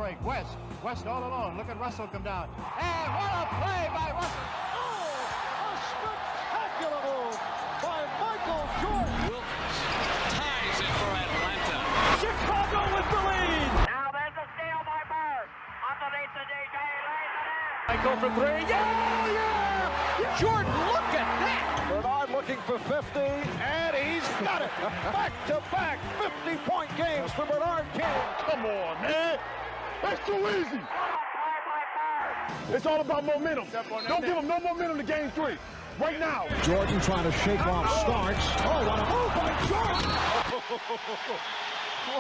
break. West all alone. Look at Russell come down. And what a play by Russell. Oh, a spectacular move by Michael Jordan. Wilt ties it for Atlanta. Chicago with the lead. Now there's a steal by Bird. Underneath the DJ, lays it in. Michael for three. Yeah! Jordan, look at that! Bernard looking for 50, and he's got it. Back-to-back 50-point games for Bernard King. Come on, man. That's too easy. It's all about momentum. Don't give him no momentum to game 3. Right now. Jordan trying to shake off Starks. Oh, what a move by Jordan.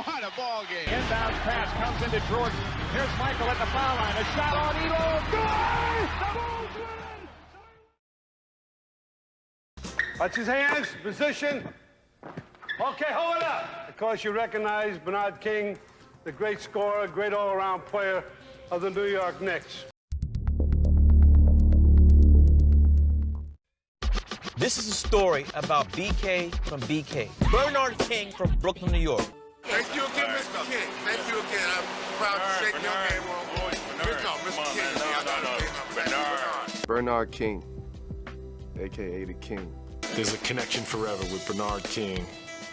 What a ball game. Inbounds pass comes into Jordan. Here's Michael at the foul line. A shot on Elo. Good! The Bulls win! Watch his hands, position. Okay, hold it up. Because you recognize Bernard King, the great scorer, great all-around player of the New York Knicks. This is a story about BK from BK. Bernard King from Brooklyn, New York. Thank you again, Mr. King. Thank you again. I'm proud to shake your hand. Here comes Mr. King. Bernard King, a.k.a. the King. There's a connection forever with Bernard King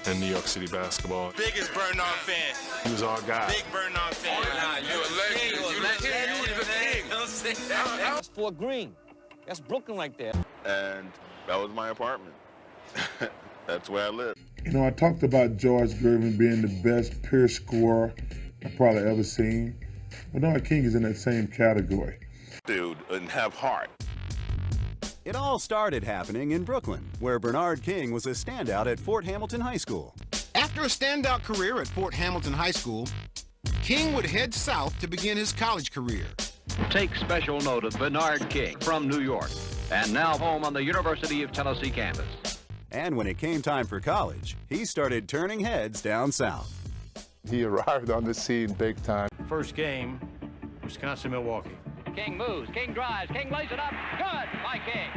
and New York City basketball. Biggest Bernard fan. He was our guy. Big Bernard fan. You're a legend. You're the king. You're the king. Don't say that. That's Fort Greene. That's Brooklyn right there. And that was my apartment. That's where I live. You know, I talked about George Gervin being the best pure scorer I've probably ever seen. Bernard King is in that same category. Dude, and have heart. It all started happening in Brooklyn, where Bernard King was a standout at Fort Hamilton High School. After a standout career at Fort Hamilton High School, King would head south to begin his college career. Take special note of Bernard King from New York, and now home on the University of Tennessee campus. And when it came time for college, he started turning heads down south. He arrived on the scene big time. First game, Wisconsin-Milwaukee. King moves, King drives, King lays it up. Good by King.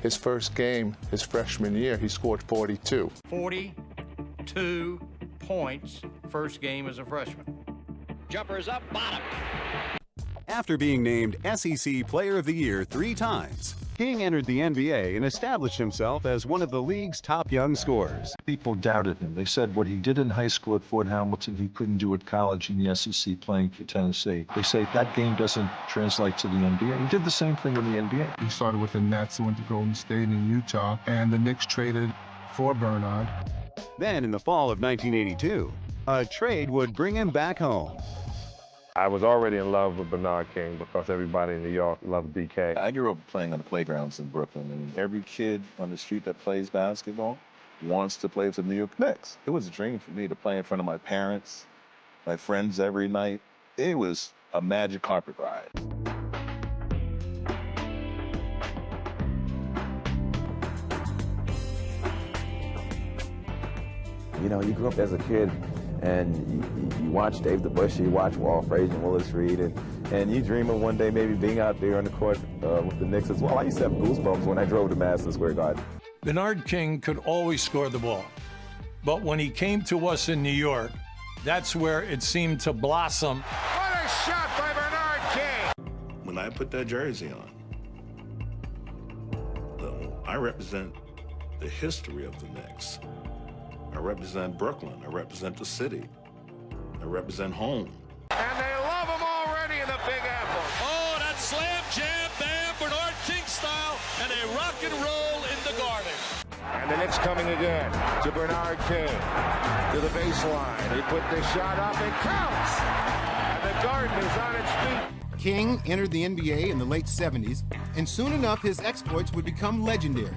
His first game, his freshman year, he scored 42. 42 points, first game as a freshman. Jumpers up, bottom. After being named SEC Player of the Year 3 times, King entered the NBA and established himself as one of the league's top young scorers. People doubted him. They said what he did in high school at Fort Hamilton, he couldn't do at college in the SEC playing for Tennessee. They say that game doesn't translate to the NBA. He did the same thing in the NBA. He started with the Nets, went to Golden State in Utah, and the Knicks traded for Bernard. Then in the fall of 1982, a trade would bring him back home. I was already in love with Bernard King because everybody in New York loved BK. I grew up playing on the playgrounds in Brooklyn, and every kid on the street that plays basketball wants to play for the New York Knicks. It was a dream for me to play in front of my parents, my friends every night. It was a magic carpet ride. You know, you grew up as a kid, and you watch Dave DeBusschere, you watch Walt Frazier and Willis Reed, and you dream of one day maybe being out there on the court with the Knicks as well. I used to have goosebumps when I drove to Madison Square Garden. Bernard King could always score the ball, but when he came to us in New York, that's where it seemed to blossom. What a shot by Bernard King! When I put that jersey on, I represent the history of the Knicks. I represent Brooklyn. I represent the city. I represent home. And they love him already in the Big Apple. Oh, that slam jam, bam, Bernard King style, and a rock and roll in the garden. And the Knicks coming again to Bernard King, to the baseline. He put the shot up, it counts! And the Garden is on its feet. King entered the NBA in the late 70s, and soon enough his exploits would become legendary.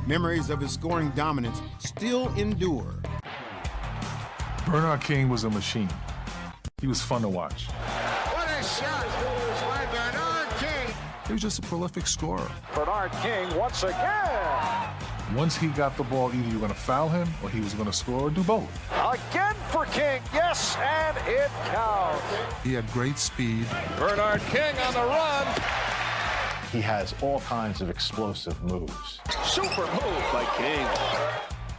Memories of his scoring dominance still endure. Bernard King was a machine. He was fun to watch. What a shot by Bernard King! He was just a prolific scorer. Bernard King once again. Once he got the ball, either you were going to foul him or he was going to score or do both. Again for King, yes, and it counts. He had great speed. Bernard King on the run. He has all kinds of explosive moves. Super move by King.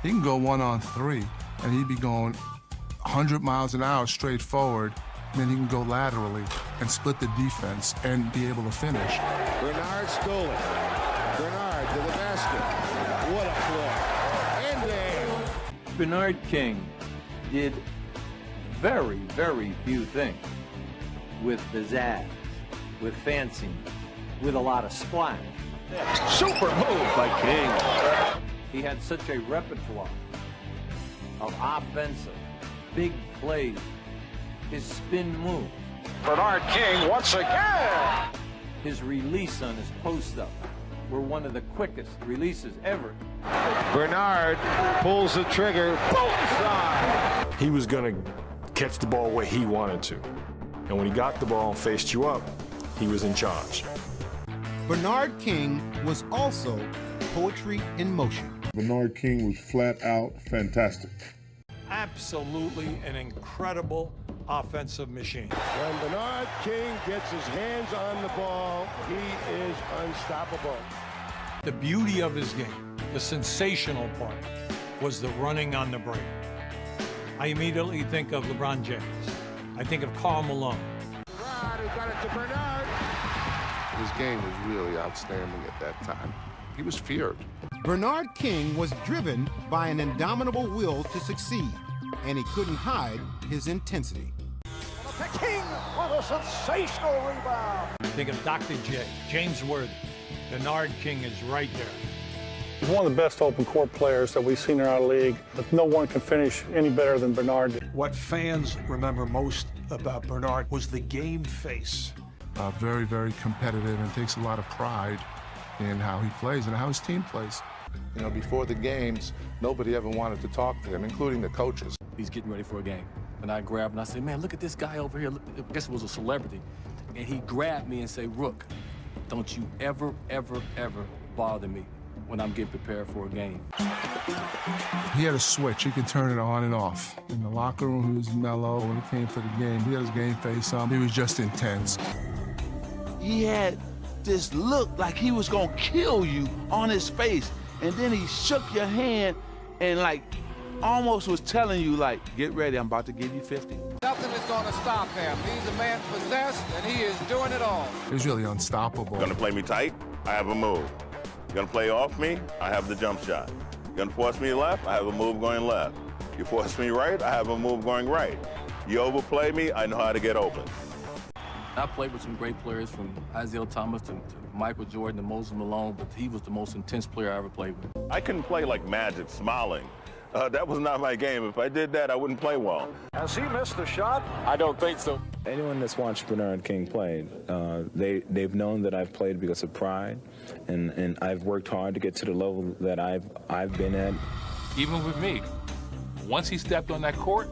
He can go 1-on-3, and he'd be going 100 miles an hour straight forward then he can go laterally and split the defense and be able to finish. Bernard stole it. Bernard to the basket. What a play. And there. Bernard King did very, very few things with pizzazz, with fancy, with a lot of splash. Super move by King. He had such a repertoire of offensive, big plays, his spin move. Bernard King once again. His release on his post-up were one of the quickest releases ever. Bernard pulls the trigger. Bullseye. He was going to catch the ball where he wanted to. And when he got the ball and faced you up, he was in charge. Bernard King was also poetry in motion. Bernard King was flat out fantastic. Absolutely an incredible offensive machine. When Bernard King gets his hands on the ball, he is unstoppable. The beauty of his game, the sensational part, was the running on the break. I immediately think of LeBron James. I think of Karl Malone. Rod, who got it to Bernard. His game was really outstanding at that time. He was feared. Bernard King was driven by an indomitable will to succeed, and he couldn't hide his intensity. King with a sensational rebound. Think of Dr. J, James Worthy. Bernard King is right there. He's one of the best open court players that we've seen in our league, but no one can finish any better than Bernard did. What fans remember most about Bernard was the game face. Very, very competitive and takes a lot of pride in how he plays and how his team plays. You know, before the games, nobody ever wanted to talk to him, including the coaches. He's getting ready for a game. And I grabbed him and I said, man, look at this guy over here. Look, I guess it was a celebrity. And he grabbed me and said, Rook, don't you ever, ever, ever bother me when I'm getting prepared for a game. He had a switch. He could turn it on and off. In the locker room, he was mellow. When it came for the game, he had his game face on. He was just intense. He had this look like he was gonna kill you on his face. And then he shook your hand and like almost was telling you like, get ready, I'm about to give you 50. Nothing is gonna stop him. He's a man possessed and he is doing it all. He was really unstoppable. Gonna play me tight? I have a move. You're gonna play off me? I have the jump shot. You're gonna force me left? I have a move going left. You force me right? I have a move going right. You overplay me? I know how to get open. I played with some great players from Isaiah Thomas to Michael Jordan and Moses Malone, but he was the most intense player I ever played with. I couldn't play like Magic, smiling. That was not my game. If I did that, I wouldn't play well. Has he missed the shot? I don't think so. Anyone that's watched Bernard King play, they've known that I've played because of pride, and I've worked hard to get to the level that I've been at. Even with me, once he stepped on that court,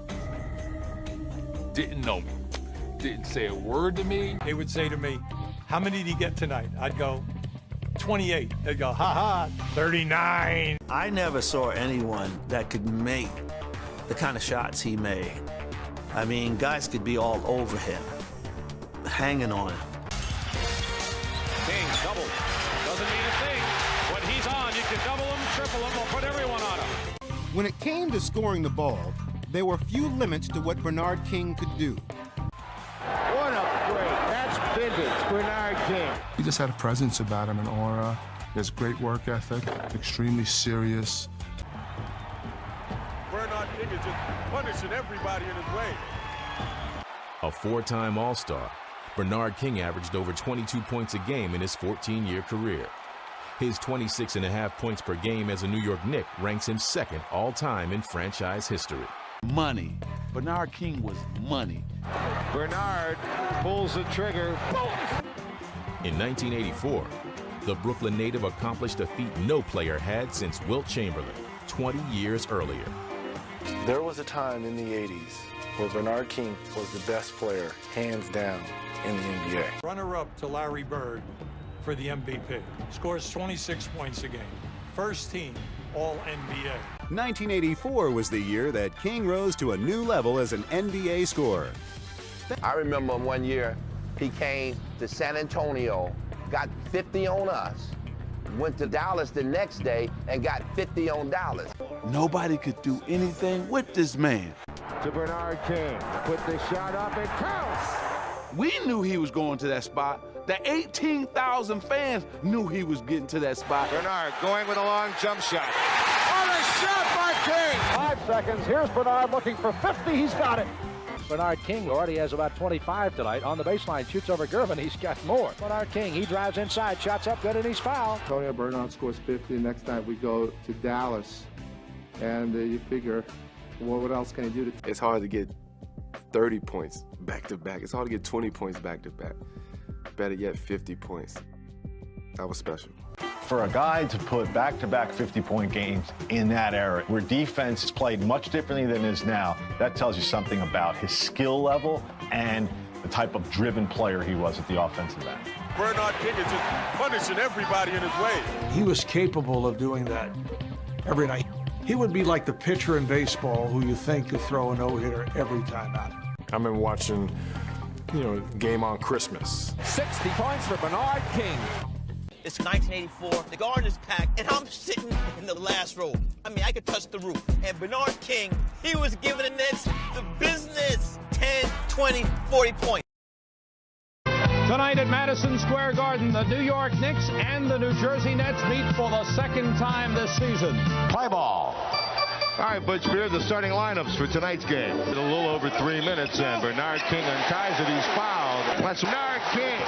didn't know me, didn't say a word to me. They would say to me, how many did he get tonight? I'd go, 28. They'd go, ha-ha, 39. I never saw anyone that could make the kind of shots he made. I mean, guys could be all over him, hanging on him. King double. Doesn't mean a thing. When he's on, you can double him, triple him, or put everyone on him. When it came to scoring the ball, there were few limits to what Bernard King could do. What a break. That's vintage Bernard King. He just had a presence about him, an aura. He has great work ethic, extremely serious. Bernard King is just punishing everybody in his way. A four-time All-Star, Bernard King averaged over 22 points a game in his 14-year career. His 26.5 points per game as a New York Knick ranks him second all-time in franchise history. Money. Bernard King was money. Bernard pulls the trigger. In 1984, the Brooklyn native accomplished a feat no player had since Wilt Chamberlain, 20 years earlier. There was a time in the 80s where Bernard King was the best player, hands down, in the NBA. Runner-up to Larry Bird for the MVP. Scores 26 points a game. First team All-NBA. 1984 was the year that King rose to a new level as an NBA scorer. I remember one year he came to San Antonio, got 50 on us, went to Dallas the next day and got 50 on Dallas. Nobody could do anything with this man. to Bernard King. Put the shot up, it counts! We knew he was going to that spot. The 18,000 fans knew he was getting to that spot. Bernard going with a long jump shot. On a shot by King! 5 seconds. Here's Bernard looking for 50. He's got it. Bernard King already has about 25 tonight. On the baseline, shoots over Gervin. He's got more. Bernard King, he drives inside, shots up good, and he's fouled. Antonio Bernard scores 50. Next night we go to Dallas. And you figure, well, what else can he do? It's hard to get 30 points back-to-back. It's hard to get 20 points back-to-back. Better yet, 50 points. That was special. For a guy to put back-to-back 50-point games in that era, where defense is played much differently than it is now, that tells you something about his skill level and the type of driven player he was at the offensive end. Bernard King is just punishing everybody in his way. He was capable of doing that every night. He would be like the pitcher in baseball who you think could throw a no-hitter every time out. I remember watching, Game on Christmas. 60 points for Bernard King. It's 1984, the garden is packed, and I'm sitting in the last row. I mean, I could touch the roof. And Bernard King, he was giving the Nets the business. 10, 20, 40 points. Tonight at Madison Square Garden, the New York Knicks and the New Jersey Nets meet for the second time this season. Play ball. All right, Butch Beard, the starting lineups for tonight's game. A little over 3 minutes, and Bernard King unties it. He's fouled. That's Bernard King.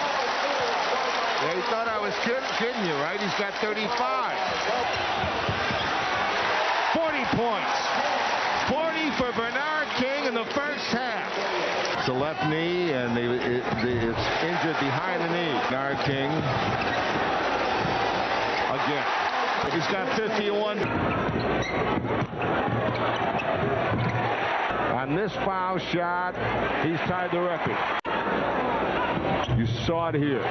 Yeah, he thought I was kidding you, right? He's got 35. 40 points. 40 for Bernard King in the first half. It's a left knee, and it's injured behind the knee. Bernard King again. He's got 51. On this foul shot, he's tied the record. You saw it here.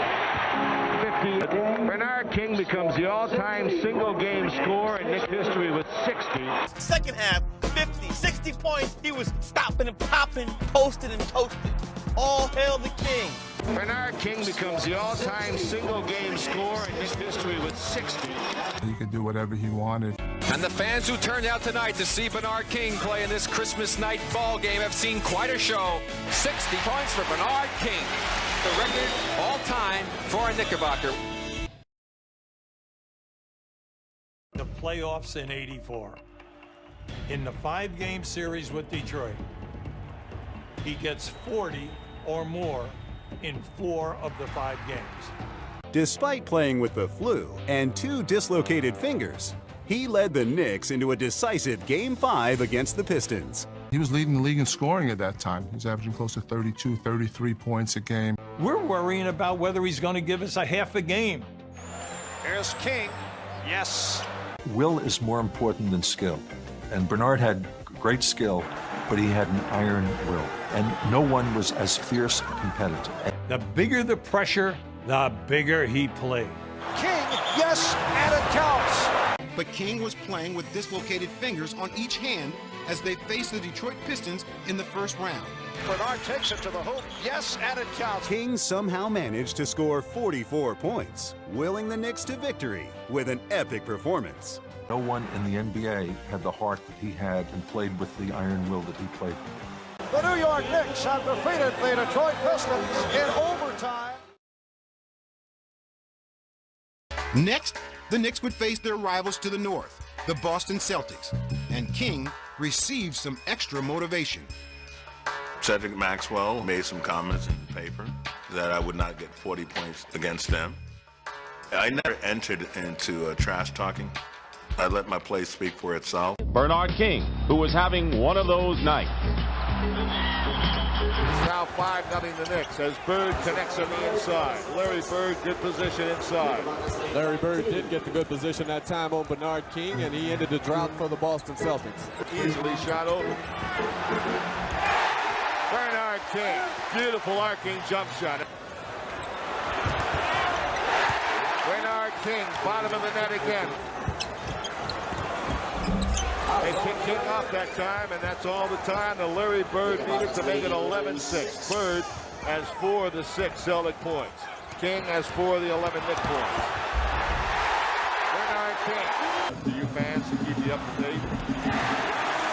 50. Bernard King becomes the all-time single-game scorer in Knicks history with 60. Second half, 50, 60 points. He was stopping and popping, posted and toasted. All hail the King. Bernard King becomes the all-time single-game scorer in Knicks history with 60. He could do whatever he wanted. And the fans who turned out tonight to see Bernard King play in this Christmas night ball game have seen quite a show. 60 points for Bernard King. The record all-time for a Knickerbocker. The playoffs in '84. In the 5-game series with Detroit, he gets 40 or more in 4 of the 5 games. Despite playing with the flu and 2 dislocated fingers, he led the Knicks into a decisive Game 5 against the Pistons. He was leading the league in scoring at that time. He was averaging close to 32, 33 points a game. We're worrying about whether he's going to give us a half a game. Here's King. Yes. Will is more important than skill. And Bernard had great skill, but he had an iron will. And no one was as fierce competitive. The bigger the pressure, the bigger he played. King, yes, and it counts. But King was playing with dislocated fingers on each hand as they faced the Detroit Pistons in the first round. Bernard takes it to the hoop. Yes, and it counts. King somehow managed to score 44 points, willing the Knicks to victory with an epic performance. No one in the NBA had the heart that he had and played with the iron will that he played. The New York Knicks have defeated the Detroit Pistons in overtime. Next, the Knicks would face their rivals to the north, the Boston Celtics, and King received some extra motivation. Cedric Maxwell made some comments in the paper that I would not get 40 points against them. I never entered into trash talking. I let my play speak for itself. Bernard King, who was having one of those nights. Now 5-0 the Knicks as Bird connects on the inside. Larry Bird, good position inside. Larry Bird did get the good position that time on Bernard King, and he ended the drought for the Boston Celtics. Easily shot over. Bernard King, beautiful arcing jump shot. Bernard King, bottom of the net again. They kicked King off that time, and that's all the time that Larry Bird needed to make it 11-6. Bird has 4 of the 6 Celtic points. King has 4 of the 11 Knick points. Bernard King. To you fans to keep you up to date.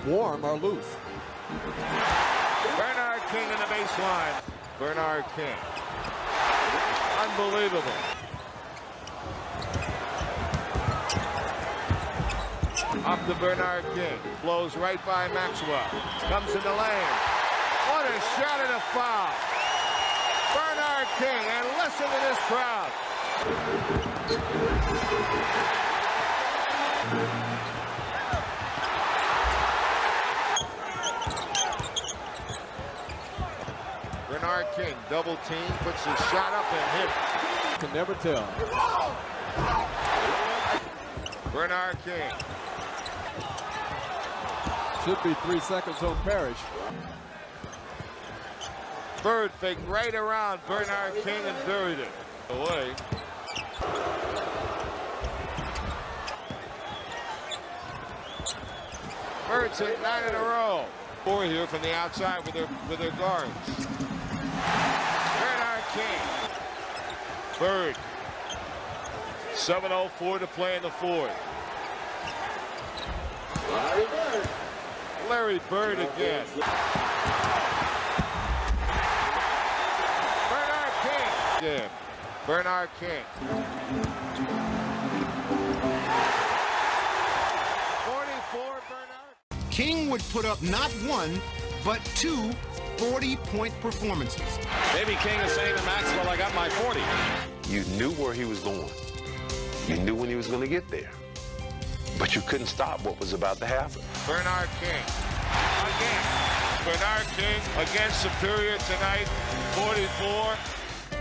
Warm or loose. Bernard King in the baseline. Bernard King. Unbelievable. Up to Bernard King. Blows right by Maxwell. Comes in the lane. What a shot and a foul. Bernard King, and listen to this crowd. Bernard King, double team, puts his shot up and hits. Can never tell. Bernard King. Should be 3 seconds on Parrish. Bird fake right around Bernard King and buried it. Away. Bird's hit 9 in a row. 4 here from the outside with their guards. Bernard King. Bird. 7:04 to play in the fourth. Larry Bird again. Bernard King. Again. Bernard King. 44 Bernard. King would put up not one, but 2 40-point performances. Maybe King is saying to Maxwell, I got my 40. You knew where he was going. You knew when he was going to get there. But you couldn't stop what was about to happen. Bernard King. Again. Bernard King against Superior tonight. 44.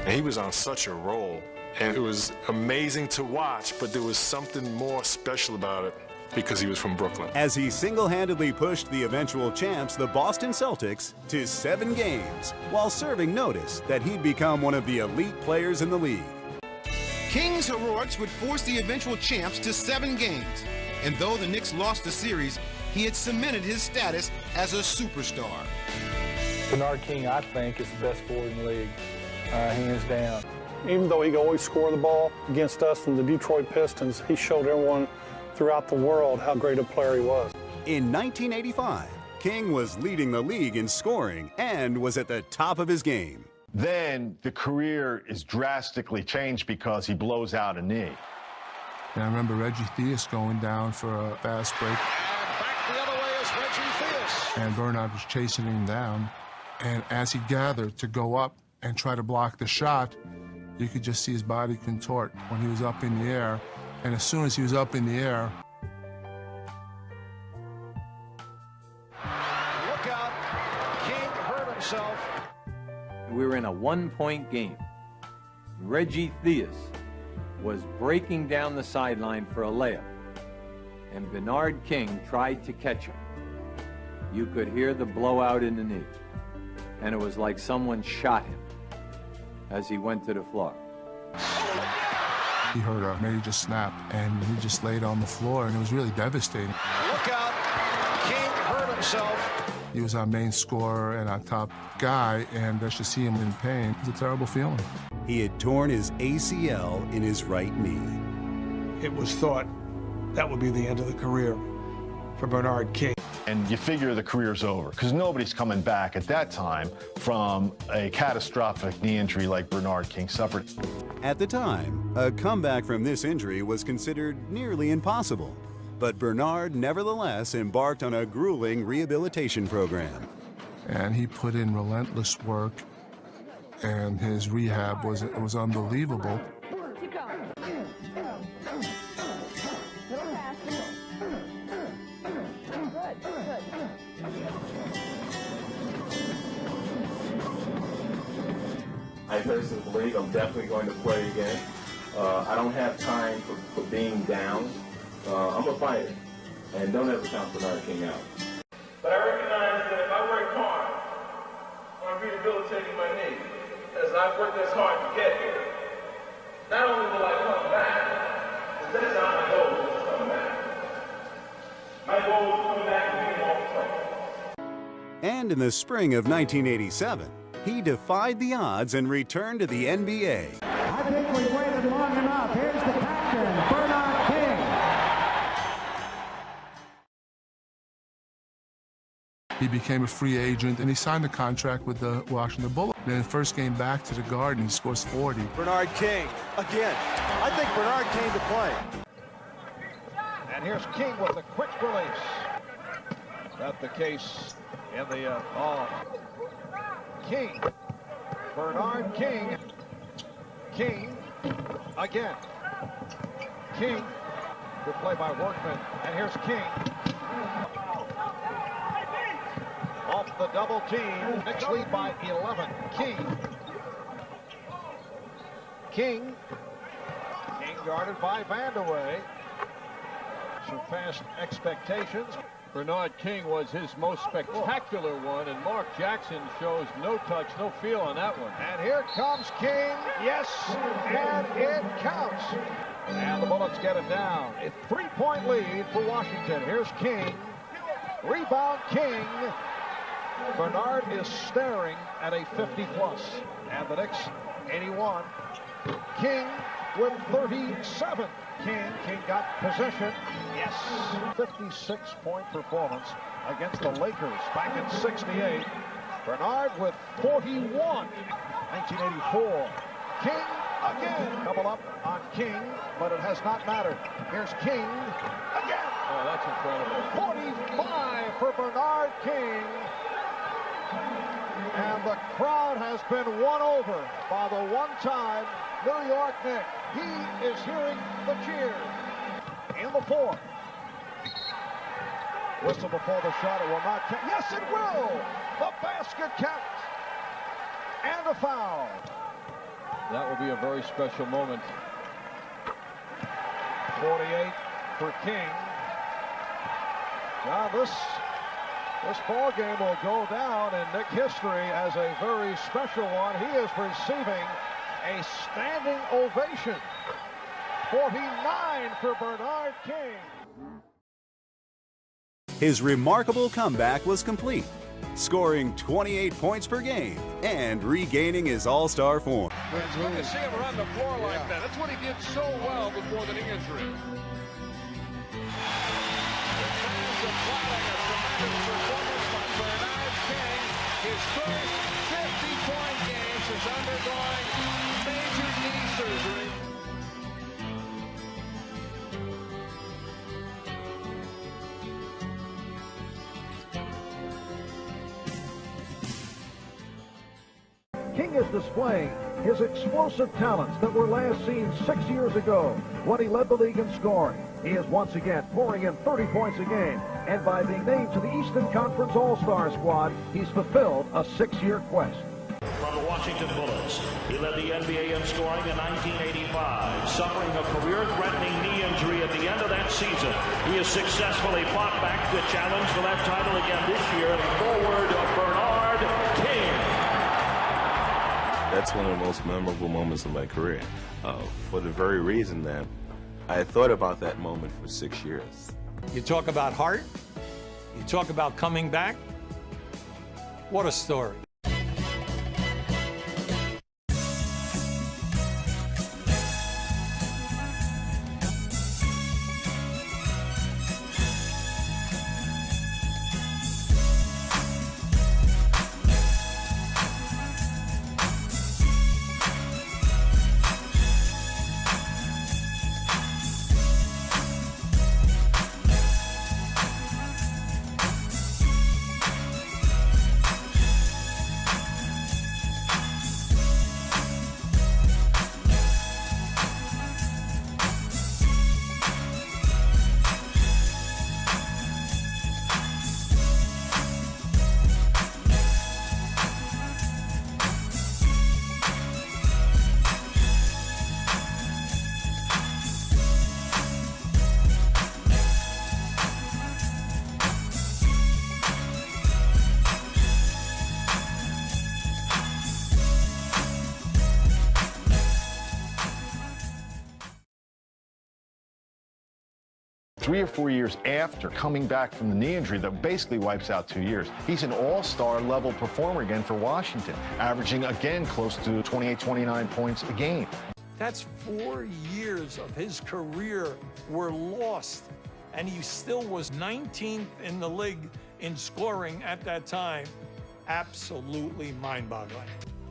And he was on such a roll. And it was amazing to watch, but there was something more special about it because he was from Brooklyn. As he single-handedly pushed the eventual champs, the Boston Celtics, to 7 games, while serving notice that he'd become one of the elite players in the league. King's heroics would force the eventual champs to 7 games. And though the Knicks lost the series, he had cemented his status as a superstar. Bernard King, I think, is the best forward in the league, hands down. Even though he could always score the ball against us and the Detroit Pistons, he showed everyone throughout the world how great a player he was. In 1985, King was leading the league in scoring and was at the top of his game. Then the career is drastically changed because he blows out a knee. And I remember Reggie Theus going down for a fast break. And back the other way is Reggie Theus. And Bernard was chasing him down. And as he gathered to go up and try to block the shot, you could just see his body contort when he was up in the air. And as soon as he was up in the air, Look out. King hurt himself. We were in a 1-point game. Reggie Theus was breaking down the sideline for a layup, and Bernard King tried to catch him. You could hear the blowout in the knee, and it was like someone shot him as he went to the floor. he heard a major snap, and he just laid on the floor, and it was really devastating. Look out. King hurt himself. He was our main scorer and our top guy, and just to see him in pain, it's a terrible feeling. He had torn his ACL in his right knee. It was thought that would be the end of the career for Bernard King. And you figure the career's over because nobody's coming back at that time from a catastrophic knee injury like Bernard King suffered. At the time, a comeback from this injury was considered nearly impossible. But Bernard nevertheless embarked on a grueling rehabilitation program. And he put in relentless work, and his rehab was unbelievable. I personally believe I'm definitely going to play again. I don't have time for being down. I'm a fighter, and don't ever count Bernard King out. But I recognize that if I work hard on rehabilitating my knee, as I've worked this hard to get here, not only will I come back, but that's not my goal, is to come back. My goal is coming back and being all the And in the spring of 1987, he defied the odds and returned to the NBA. I think we waited long enough. Here's the captain, Bernard King. he became a free agent, and he signed a contract with the Washington Bullets. Then the first game back to the Garden, he scores 40. Bernard King again. I think Bernard came to play. And here's King with a quick release. That's the case in the ball. King. Bernard King. King again. King. Good play by Workman. And here's King. Off the double team. Knicks lead by 11. King. King. King guarded by Vandeweghe. Surpassed expectations. Bernard King was his most spectacular one, and Mark Jackson shows no touch, no feel on that one. And here comes King. Yes, and it counts. And the Bullets get it down. A 3-point lead for Washington. Here's King. Rebound King. Bernard is staring at a 50-plus. And the Knicks, 81. King with 37. King got possession. Yes. 56-point performance against the Lakers back in 68. Bernard with 41. 1984. King again. Double up on King, but it has not mattered. Here's King again. Oh, that's incredible. 45 for Bernard King. And the crowd has been won over by the one-time New York Knicks. He is hearing the cheers. In the fourth. Whistle before the shot. It will not count. Yes, it will. The basket counts. And a foul. That will be a very special moment. 48 for King. Now this ball game will go down in Knick history as a very special one. He is receiving a standing ovation. 49 for Bernard King. His remarkable comeback was complete, scoring 28 points per game and regaining his all-star form. It's good to see him run the floor like that. That's what he did so well before the knee injury. His first 50-point game since undergoing major knee surgery. King is displaying his explosive talents that were last seen 6 years ago when he led the league in scoring. He is once again pouring in 30 points a game, and by being named to the Eastern Conference All-Star squad, he's fulfilled a 6-year quest. From the Washington Bullets, he led the NBA in scoring in 1985, suffering a career-threatening knee injury at the end of that season. He has successfully fought back the challenge for that title again this year. Forward Bernard King. That's one of the most memorable moments of my career, for the very reason that I thought about that moment for 6 years. You talk about heart, you talk about coming back. What a story. Three or 4 years after coming back from the knee injury that basically wipes out 2 years, he's an all-star level performer again for Washington, averaging again close to 28, 29 points a game. That's 4 years of his career were lost, and he still was 19th in the league in scoring at that time, absolutely mind-boggling.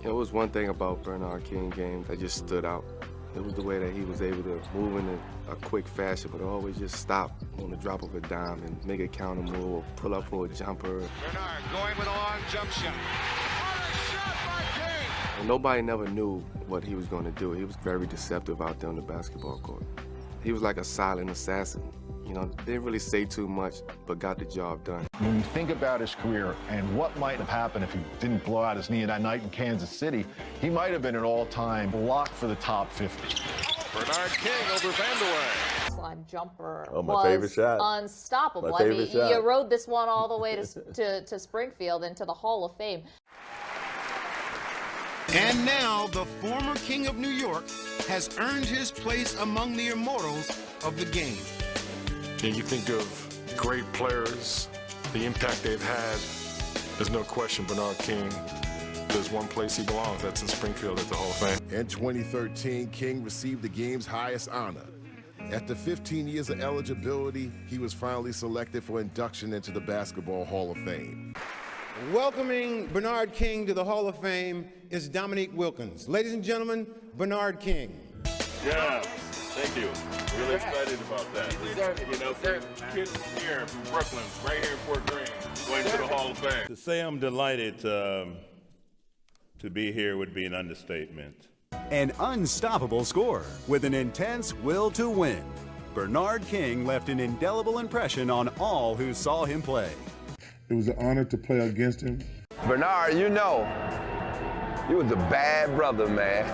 It was one thing about Bernard King game that just stood out. It was the way that he was able to move in a quick fashion, but always just stop on the drop of a dime and make a counter move or pull up for a jumper. Bernard going with a long jump shot. What a shot by King! And nobody never knew what he was going to do. He was very deceptive out there on the basketball court. He was like a silent assassin. You know, didn't really say too much, but got the job done. When you think about his career and what might have happened if he didn't blow out his knee that night in Kansas City, he might have been an all-time lock for the top 50. Bernard King over Vanderway. Slide jumper my favorite shot. Unstoppable. My favorite shot. You rode this one all the way to Springfield into the Hall of Fame. And now the former King of New York has earned his place among the immortals of the game. And you think of great players, the impact they've had, there's no question Bernard King, there's one place he belongs, that's in Springfield at the Hall of Fame. In 2013, King received the game's highest honor. After 15 years of eligibility, he was finally selected for induction into the Basketball Hall of Fame. Welcoming Bernard King to the Hall of Fame is Dominique Wilkins. Ladies and gentlemen, Bernard King. Yeah, thank you. Really excited about that. You know, for kids here from Brooklyn, right here in Fort Greene, going to the Hall of Fame. To say I'm delighted to be here would be an understatement. An unstoppable scorer with an intense will to win. Bernard King left an indelible impression on all who saw him play. It was an honor to play against him. Bernard, you know, you was a bad brother, man.